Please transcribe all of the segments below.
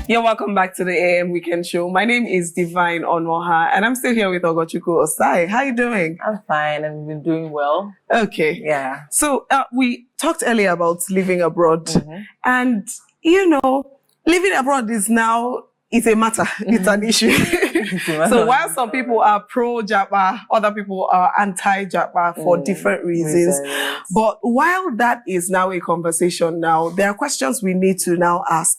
You're welcome back to the AM Weekend Show. My name is Divine Onwoha, and I'm still here with Ogochukwu Osai. How are you doing? I'm fine. I've been doing well. Okay. Yeah. So we talked earlier about living abroad, and living abroad is now a matter. It's an issue. So while some people are pro-Japa, other people are anti-Japa for different reasons. But while that is now a conversation now, there are questions we need to now ask.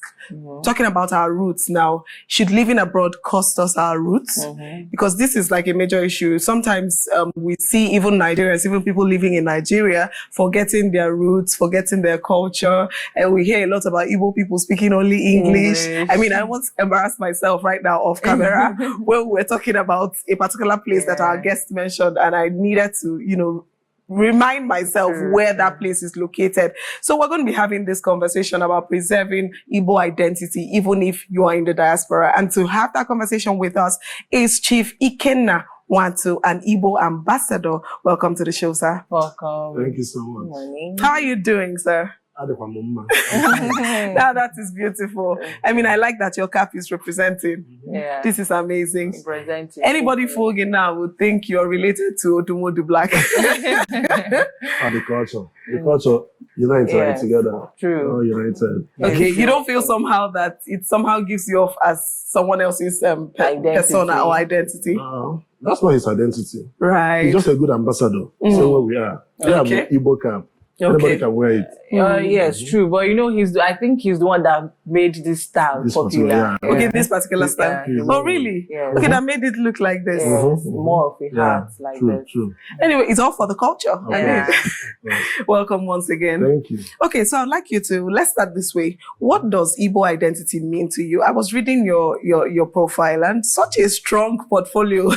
Talking about our roots now, should living abroad cost us our roots? Because this is like a major issue. Sometimes we see even Nigerians, even people living in Nigeria, forgetting their roots, forgetting their culture. And we hear a lot about Igbo people speaking only English. I mean, I won't embarrass myself right now off camera when we were talking about a particular place that our guest mentioned, and I needed to, remind myself where that place is located. So we're going to be having this conversation about preserving Igbo identity, even if you are in the diaspora. And to have that conversation with us is Chief Ikenna Nwatu, an Igbo Ambassador. Welcome to the show, sir. Welcome. Thank you so much. Good morning. How are you doing, sir? Now that is beautiful. I mean, I like that your cap is representing. Yeah. This is amazing. Representing. Anybody fogging now would think you're related to Odumodu Black. The culture united together. True. All united. Okay, you don't feel somehow that it somehow gives you off as someone else's persona or identity? That's not his identity. Right. He's just a good ambassador. So where we are. We have the Igbo cap. Anybody can wear it. Yes, true. But I think he's the one that made this style popular. Okay, this particular style. Oh, really? Yeah. Okay, that made it look like this. More of a heart like this. True. Anyway, it's all for the culture. Welcome once again. Thank you. Okay, so I'd like you let's start this way. What does Igbo identity mean to you? I was reading your profile, and such a strong portfolio.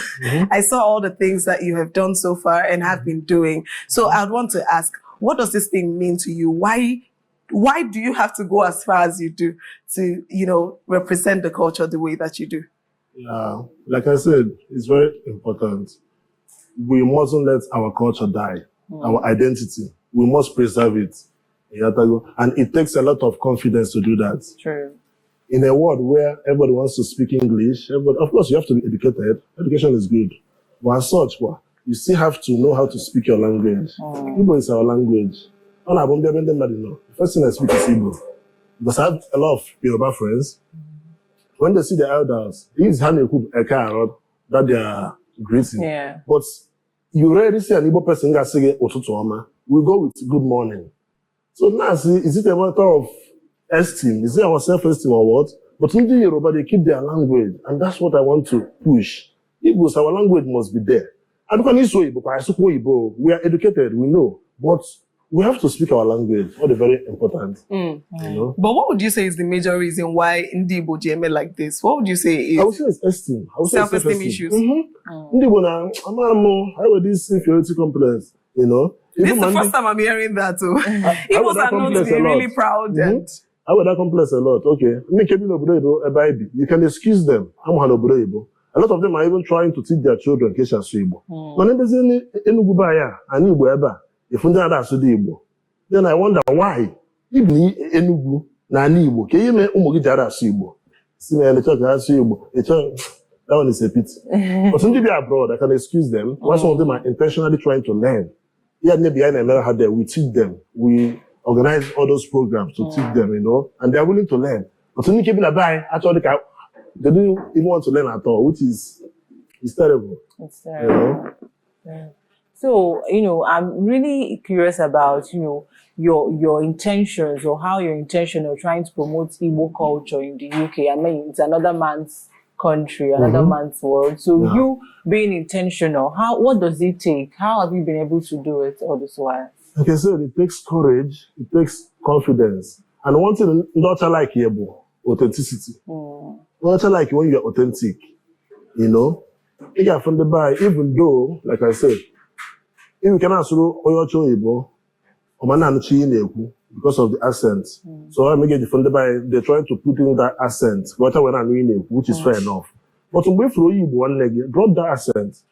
I saw all the things that you have done so far and have been doing. So I'd want to ask, what does this thing mean to you? Why do you have to go as far as you do to, represent the culture the way that you do? Yeah, like I said, it's very important. We mustn't let our culture die, our identity. We must preserve it. And it takes a lot of confidence to do that. True. In a world where everybody wants to speak English, of course you have to be educated. Education is good. But as such, you still have to know how to speak your language. Igbo is our language. The first thing I speak is Igbo. Because I have a lot of Yoruba friends. When they see the elders, it's that they are greeting. Yeah. But you rarely see an Igbo person say Otutu. We go with good morning. So now, is it a matter of esteem? Is it our self-esteem or what? But in the Yoruba, they keep their language. And that's what I want to push. Igbos, our language must be there. And we are educated, we know, but we have to speak our language. What is very important. But what would you say is the major reason why Igbo GMA like this? What would you say is? I would say it's esteem. Self-esteem issues. Igbo I have this inferiority complex, This is the first time I'm hearing that too. Igbos are known to be really proud. And I would that complex a lot. Okay. You can excuse them. A lot of them are even trying to teach their children Kesha Igbo. Then I wonder why. Even Enugu na Igbo. That one is a pity. But some people abroad, I can excuse them. Why some of them are intentionally trying to learn. We teach them. We organize all those programs to teach them, and they're willing to learn. But some people actually they didn't even want to learn at all, which is terrible. It's terrible. Yeah. So, I'm really curious about, your intentions or how you're intentional trying to promote Igbo culture in the UK. I mean, it's another man's country, another man's world. So you being intentional, what does it take? How have you been able to do it all this while? Okay, so it takes courage, it takes confidence. And one thing not like Igbo, authenticity. Not like when you're authentic, You get from the by, even though, like I said, if you can also Oyocho Igbo, because of the accent. So I make it from the by, they're trying to put in that accent, which is fair enough. But when through Igbo one leg, drop that accent,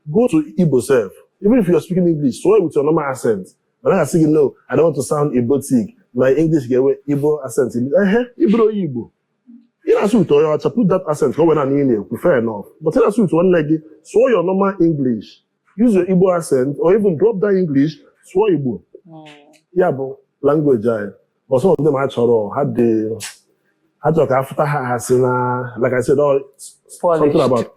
go to Igbo self. Even if you're speaking English, so with your normal accent. But I say, no, I don't want to sound Igbotic. My English get Igbo accent. Igbo. In a suit or to put that accent when I'm in fair enough. But in a suit one leg, swallow your normal English. Use your Igbo accent or even drop that English, swallow Igbo. Yeah, but language, but some of them actually had the after her, like I said, something about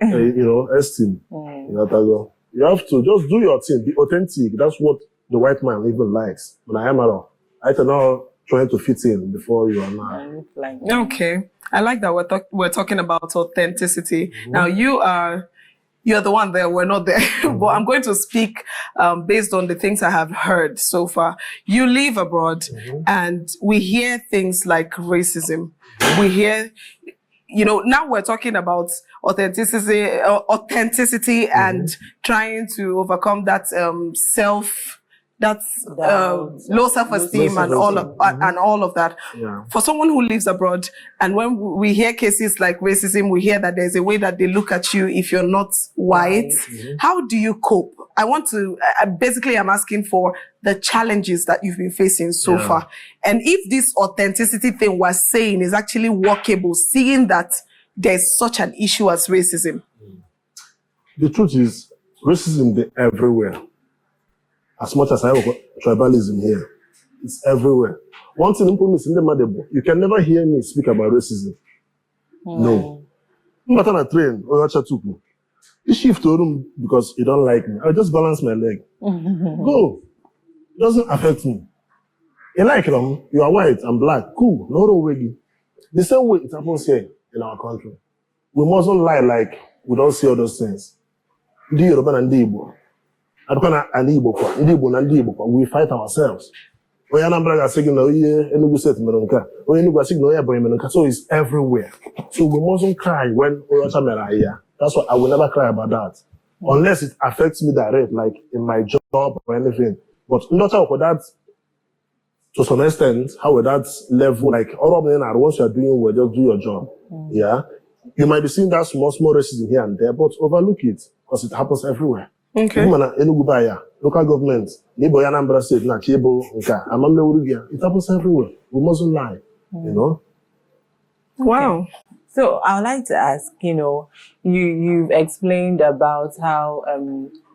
esteem. You have to just do your thing, be authentic. That's what the white man even likes. When I am not trying to fit in before you are now. Okay, I like that we're talking about authenticity. Now you're the one there, we're not there. But I'm going to speak based on the things I have heard so far. You live abroad and we hear things like racism. We hear, now we're talking about authenticity and trying to overcome that low self-esteem and all of that. Yeah. For someone who lives abroad, and when we hear cases like racism, we hear that there's a way that they look at you if you're not white. How do you cope? I'm asking for the challenges that you've been facing so far. And if this authenticity thing we're saying is actually workable, seeing that there's such an issue as racism. The truth is, racism is everywhere. As much as I have tribalism here, it's everywhere. One thing you can never hear me speak about racism. No. I'm not on a train or you shift to a room because you don't like me. I'll just balance my leg. Go. It doesn't affect me. You like them, you are white, I'm black. Cool. No way. The same way it happens here in our country. We mustn't lie like we don't see all those things. The Yoruba and the Igbo. We fight ourselves. So it's everywhere. So we mustn't cry when here. That's why I will never cry about that. Unless it affects me direct, like in my job or anything. But not how that, to some extent, how at that level, like all of them are once you are doing well, just do your job. Yeah. You might be seeing that small racism here and there, but overlook it because it happens everywhere. Okay. Local government, Igbo Ambassador state, it happens everywhere. We mustn't lie, Wow. Okay. So I would like to ask, you've explained about how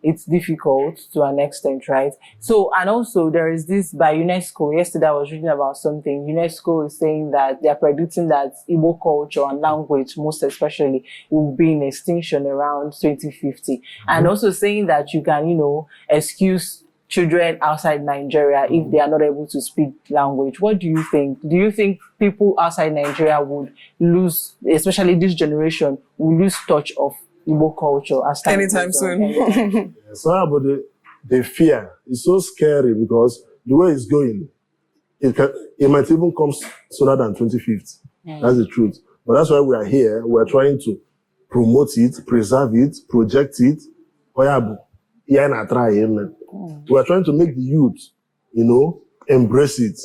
it's difficult to an extent, right? So, and also there is this by UNESCO. Yesterday I was reading about something. UNESCO is saying that they are predicting that Igbo culture and language, most especially, will be in extinction around 2050. And also saying that you can, excuse children outside Nigeria if they are not able to speak language. What do you think? Do you think people outside Nigeria would lose, especially this generation, will lose touch of Igbo culture as time anytime goes on? soon? So about the fear is so scary because the way it's going, it might even come sooner than 2050. That's the truth. But that's why we are here. We are trying to promote it, preserve it, project it. We are trying to make the youth, embrace it.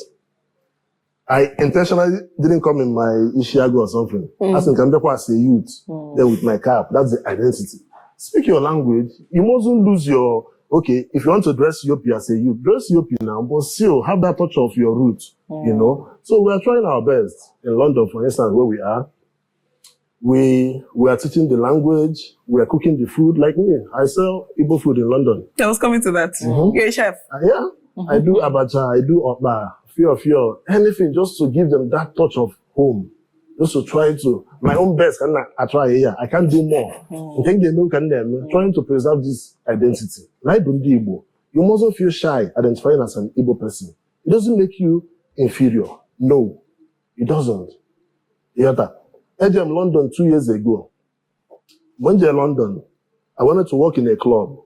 I intentionally didn't come in my Ishiago or something. As in Kambeko as a youth, then with my cap, that's the identity. Speak your language. You mustn't lose your, okay, if you want to dress Yopi as a youth, dress Yopi now, but still have that touch of your roots, So we are trying our best. In London, for instance, where we are, we are teaching the language, we are cooking the food. Like me, I sell Igbo food in London. I was coming to that. You're a chef. Yeah. I do abacha, I do okpa, fear, anything just to give them that touch of home. Just to try to, my own best, I try here. I can't do more. Trying to preserve this identity. Like Igbo, you mustn't feel shy identifying as an Igbo person. It doesn't make you inferior. No, it doesn't. I came London 2 years ago. When I in London, I wanted to work in a club.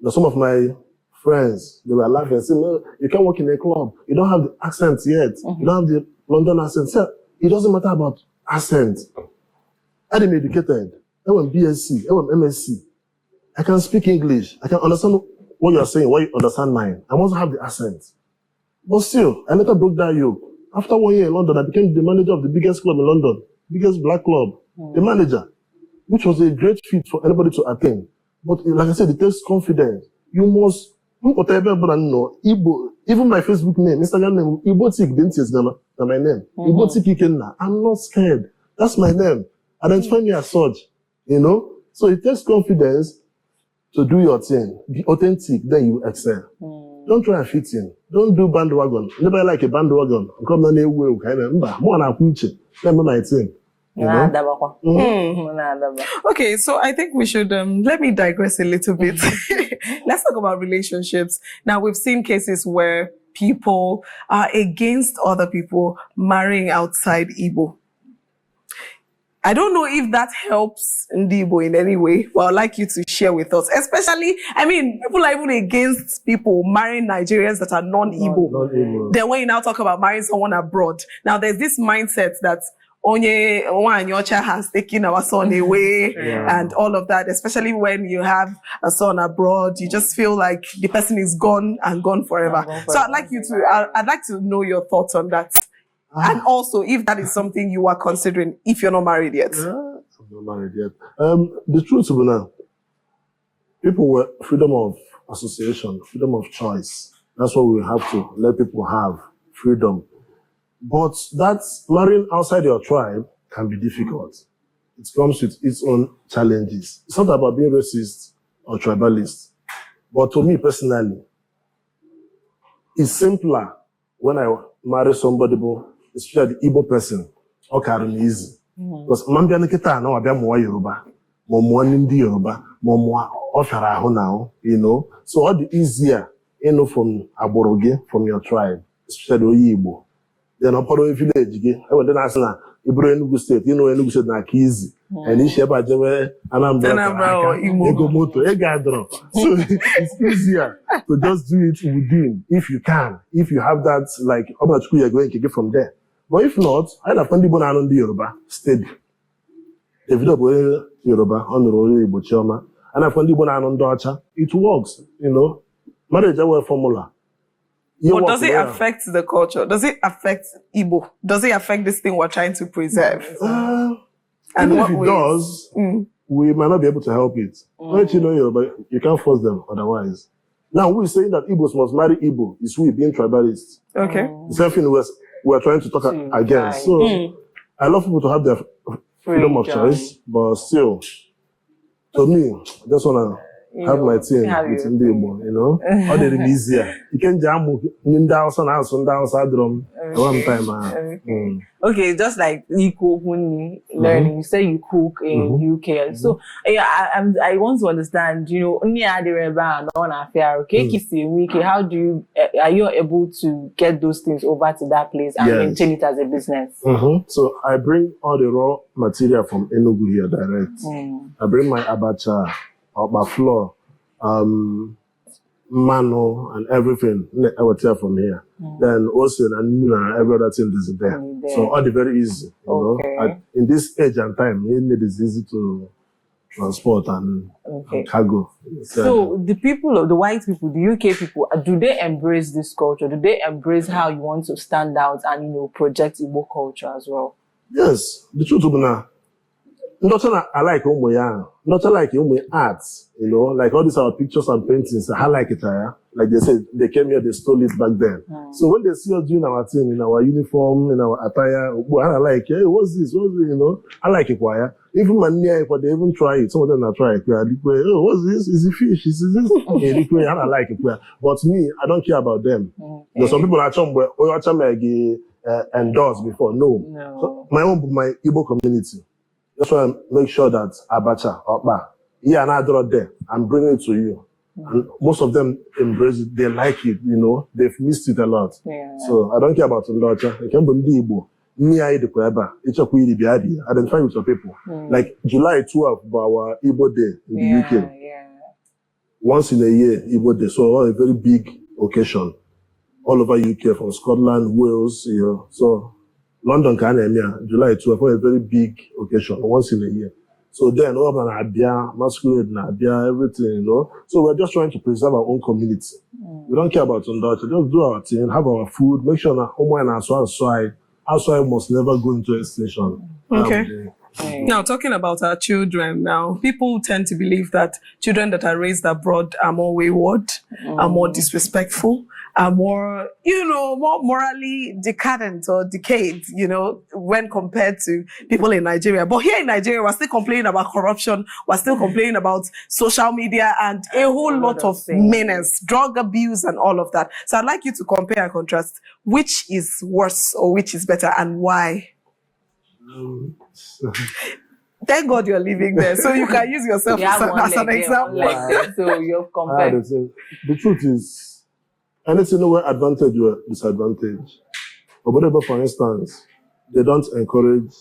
Now, some of my friends, they were laughing and saying, no, you can't work in a club. You don't have the accent yet. You don't have the London accent. So, it doesn't matter about accent. I'm educated. I went BSc. I went MSc. I can speak English. I can understand what you're saying, what you understand mine. I must have the accent. But still, I later broke that yoke. After 1 year in London, I became the manager of the biggest club in London. Biggest black club, the manager, which was a great feat for anybody to attain. But like I said, it takes confidence. You must, Igbo, even my Facebook name, Instagram name, Igbo Tik, didn't my name. Igbo Tik Ikenna. I'm not scared. That's my name. Identify me as such, So it takes confidence to do your thing. Be authentic, then you excel. Don't try and fit in. Don't do bandwagon. Never like a bandwagon. Come on, more than let me my thing. Okay, so I think we should let me digress a little bit. Let's talk about relationships. Now, we've seen cases where people are against other people marrying outside Igbo. I don't know if that helps Igbo in any way, but I'd like you to share with us. Especially, people are even against people marrying Nigerians that are non-Igbo. Then when you now talk about marrying someone abroad, now there's this mindset that Onye Nyocha has taken our son away and all of that, especially when you have a son abroad, you just feel like the person is gone and gone forever. So I'd like to know your thoughts on that. And also, if that is something you are considering, if you're not married yet. I'm not married yet. The truth is now, people were freedom of association, freedom of choice. That's what we have to let people have, freedom. But that's marrying outside your tribe can be difficult. It comes with its own challenges. It's not about being racist or tribalist. But to me personally, it's simpler when I marry somebody, especially the Igbo person, or carry easy. Because Mambia Nikita now Abia Moa Yoruba, Moa Nindi Yoruba, Moa Ofara now, So all the easier, from Aboroge, from your tribe, especially Igbo. Then Oporo village, I would then ask na Ibro Enugu State, Enugu State na Kizi. And this year, Anambra, Ego Moto, Egadro. So it's easier to just do it within, if you can. If you have that, like, how much you're going to get from there. But if not, I'd have found the Yoruba, steady. If you don't Yoruba, on the road, Igbo Chioma, and I found the Bonan it works, Marriage is a formula. But does it affect the culture? Does it affect Igbo? Does it affect this thing we're trying to preserve? And if it does, we might not be able to help it. Let Yoruba, you can't force them otherwise. Now, we're saying that Igbos must marry Igbo. It's we being tribalists. Okay. The same thing we're trying to talk against. So, I love people to have their freedom of choice, but still, to me, I just want to have my team with Ndị Igbo, All the easier. You can jam Ninda drum one time. Okay, just like you cook when learning, you say you cook in UK. So I want to understand, how do you are you able to get those things over to that place and maintain it as a business? So I bring all the raw material from Enugu here direct. I bring my abacha, my flour, mano, and everything I will tell from here. Then also and every other thing is there. So all the very easy. In this age and time, it is easy to transport and cargo. So the people, the white people, the UK people, do they embrace this culture? Do they embrace how you want to stand out and project Igbo culture as well? Yes, the truth is now. Not I like Umu not like Umu arts, like all these our pictures and paintings. I like it, like they said, they came here, they stole it back then. So when they see us doing our thing in our uniform, in our attire, I like, hey, what's this? I like it, choir. Even my near, but they even try it. Some of them are trying it. Oh, what's this? Is it fish? Is this? I like it. But me, I don't care about them. Some people are endorsed before. No. So my Igbo community. That's why I make sure that abacha, okpa, and I draw there and bring it to you. And most of them embrace it. They like it, They've missed it a lot. So I don't care about Ndocha. I can't believe Igbo. Identify with your people. Like July 12th, our Igbo Day in the UK. Once in a year, Igbo Day. So a very big occasion. All over UK, from Scotland, Wales, So London, July 12th, a very big occasion, once in a year. So then, urban Abia, masquerade, Abia, everything, So we're just trying to preserve our own community. We don't care about Ndocha. Just do our thing, have our food, make sure that Homo and outside must never go into extinction. Okay. Now, talking about our children now, people tend to believe that children that are raised abroad are more wayward, are more disrespectful, are more, more morally decadent or decayed, when compared to people in Nigeria. But here in Nigeria, we're still complaining about corruption. We're still complaining about social media and a whole lot of menace, drug abuse and all of that. So I'd like you to compare and contrast which is worse or which is better and why. Thank God you're living there, so you can use yourself as an example. So you're compared. The truth is, anything where advantage or disadvantage. Or whatever, for instance, they don't encourage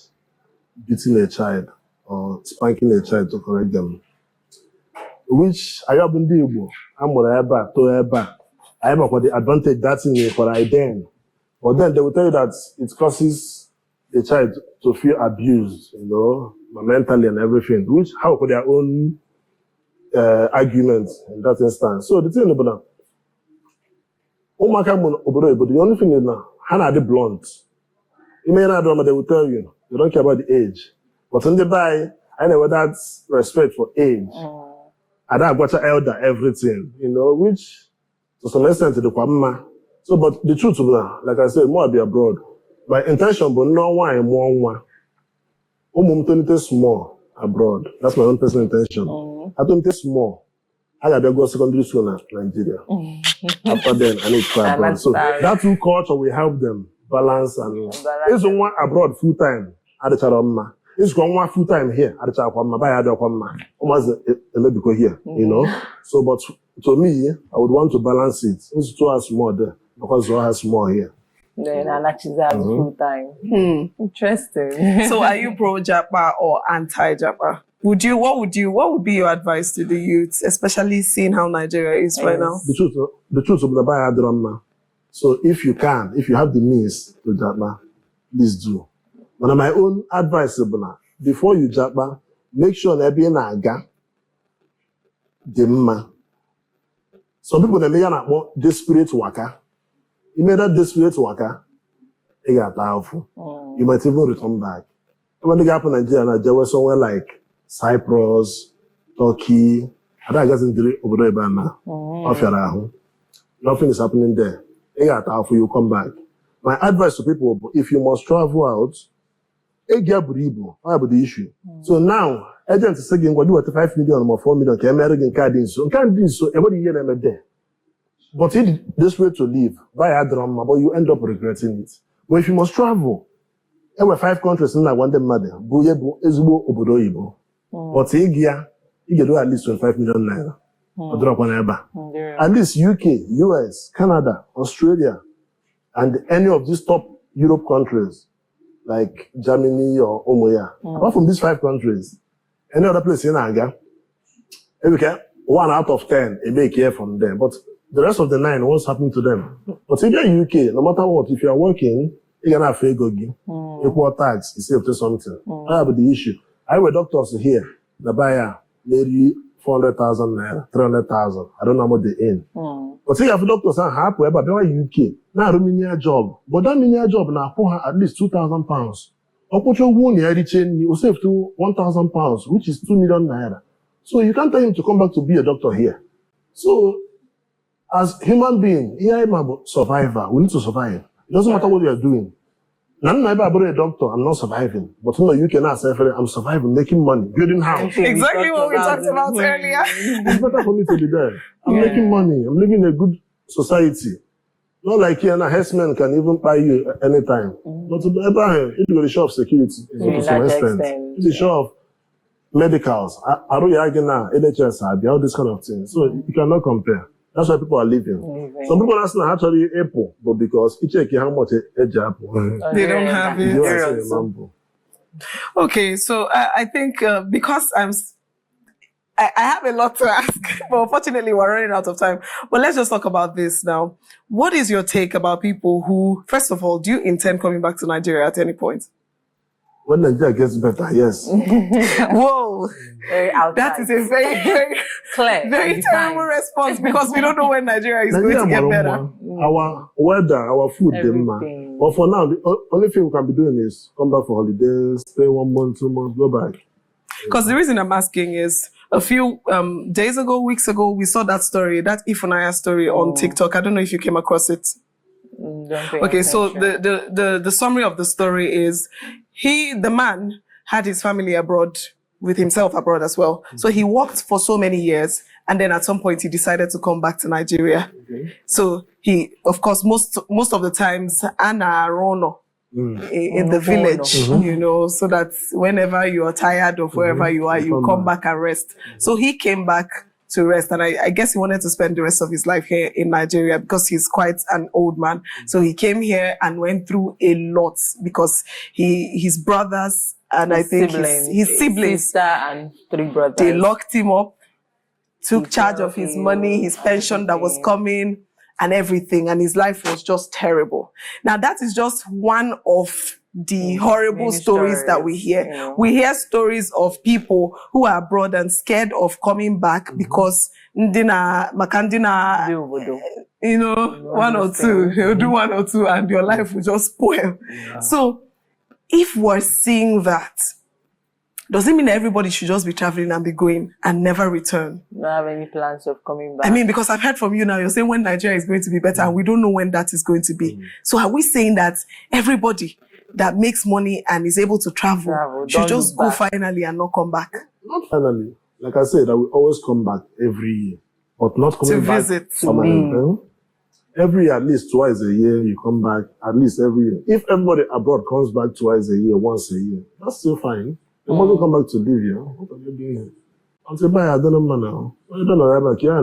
beating a child or spanking a child to correct them. Which I have been Igbo, I'm what I have for the advantage that's in for I then. But then they will tell you that it causes a child to feel abused, mentally and everything, which have for their own arguments in that instance. So the thing about that, the only thing is now, Hannah the blunt. You may not know, they will tell you, they don't care about the age. But when they buy, I know that's respect for age. And I've got an elder, everything, which to some extent is the Kwamma. So, but the truth of that, like I said, more be abroad. My intention, but no one. Small abroad. That's my own personal intention. I don't take small. I gotta go secondary school in Nigeria. After then, I need to try abroad. So that two culture will help them balance and it's one abroad full time. It's one full time here. Almost here, So, but to me, I would want to balance it. It's 2 hours more there because 2 hours more here. Then full time. Interesting. So are you pro Japa or anti Japa? What would be your advice to the youth, especially seeing how Nigeria is right now? The truth of the Bible. So if you have the means to Japa, please do. But my own advice, before you Japa, make sure there be an aga. Some people they may not want desperate worker. You made that desperate worker, you got powerful. You might even return back. When they got in Nigeria, there was somewhere like Cyprus, Turkey. I guess in the over there now. Nothing is happening there. You got powerful, you come back. My advice to people, if you must travel out, I have the issue. So now, agents are saying, what do you 5 million or 4 million? American card in so every year I'm there. But it's this way to live, buy a drama, but you end up regretting it. But if you must travel, there were 5 countries in that one day, mother, Buyebu, Ezbo, Obodoibo. But you do at least 25 million naira. At least UK, US, Canada, Australia, and any of these top Europe countries, like Germany or Omoya. Apart from these 5 countries, any other place in Aga, 1 out of 10, a make care from them. But the rest of the 9, what's happening to them? But if you're in UK, no matter what, if you're working, you're gonna have to go equal tax, you save to something. I have the issue. I have doctors here, the buyer, maybe 400,000 naira, 300,000. I don't know what they in. But see, if doctors are happy about UK, now a menial job. But that menial job now for her at least £2,000. Or put your wound here, you save to £1,000, which is 2 million naira. So you can't tell him to come back to be a doctor here. So as human being, here I'm a survivor. We need to survive. It doesn't matter what you are doing. Now, I'm a doctor, I'm not surviving. But you cannot say, I'm surviving, making money, building house. Exactly what we talked about earlier. It's better for me to be there. I'm making money. I'm living in a good society. Not like here, a herdsman can even buy you anytime. But if you go to shop security, to some extent. If you shop medicals, NHS, all this kind of thing. So you cannot compare. That's why people are living. Some people are not actually Apple, but because you check how much edge Apple. They don't have it. Okay, so I think because I have a lot to ask, but unfortunately we're running out of time. But let's just talk about this now. What is your take about people who, first of all, do you intend coming back to Nigeria at any point? When Nigeria gets better, yes. Whoa. That is a very, very clear, very terrible response because we don't know when Nigeria is going to get better. Our weather, our food, them. But for now, the only thing we can be doing is come back for holidays, stay 1 month, 2 months, go back. Because the reason I'm asking is, a few weeks ago, we saw that story, that Ifunanya story on TikTok. I don't know if you came across it. Okay, so the summary of the story is the man had his family abroad, with himself abroad as well. So he worked for so many years, and then at some point he decided to come back to Nigeria. Okay. So he, of course, most of the times, Anna Rono in the village, so that whenever you are tired of wherever you are, you come back and rest. So he came back to rest, and I guess he wanted to spend the rest of his life here in Nigeria because he's quite an old man. So he came here and went through a lot because his brothers and his siblings, sister and 3 brothers, they locked him up, took charge of his money, his pension that was coming, and everything, and his life was just terrible. Now, that is just one of the horrible stories that we hear. We hear stories of people who are abroad and scared of coming back because Ndina, Makandina, one or two, he'll do 1 or 2 and your life will just spoil. Yeah. So, if we're seeing that, does it mean that everybody should just be traveling and be going and never return? Don't have any plans of coming back. I mean, because I've heard from you now, you're saying when Nigeria is going to be better, and we don't know when that is going to be. So are we saying that everybody that makes money and is able to travel should just go finally and not come back? Not finally. Like I said, I will always come back every year, but not coming to back visit. Every year, at least twice a year, you come back, at least every year. If everybody abroad comes back twice a year, once a year, that's still fine. You want to come back to live here. What are you doing here? Until I don't know now. I don't know right back here,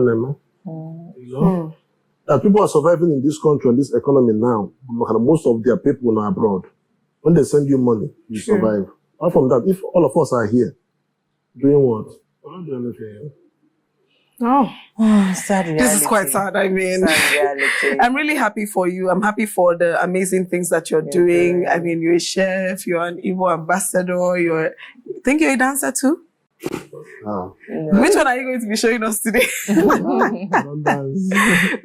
that people are surviving in this country and this economy now. Most of their people are abroad. When they send you money, you survive. Apart from that, if all of us are here, doing what? We're not doing anything here. Sad reality. This is quite sad. I mean, I'm really happy for you. I'm happy for the amazing things that you're doing. I mean, you're a chef, you're an Igbo ambassador, I think you're a dancer too? Which one are you going to be showing us today?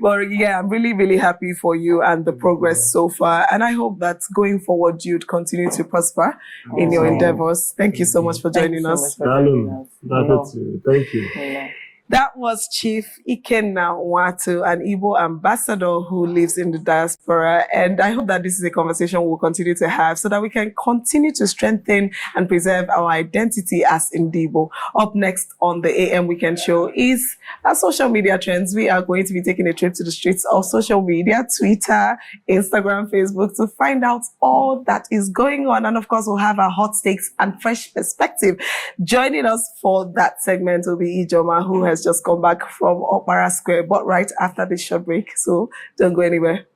But yeah, I'm really, really happy for you and the progress so far. And I hope that going forward, you'd continue to prosper in your endeavors. Thank you so much for joining us. Thank you. That was Chief Ikenna Nwatu, an Igbo ambassador who lives in the diaspora. And I hope that this is a conversation we'll continue to have so that we can continue to strengthen and preserve our identity as Igbo. Up next on the AM Weekend Show is our social media trends. We are going to be taking a trip to the streets of social media, Twitter, Instagram, Facebook, to find out all that is going on. And of course, we'll have our hot takes and fresh perspective. Joining us for that segment will be Ijoma, who has just come back from Opera Square, but right after this short break. So don't go anywhere.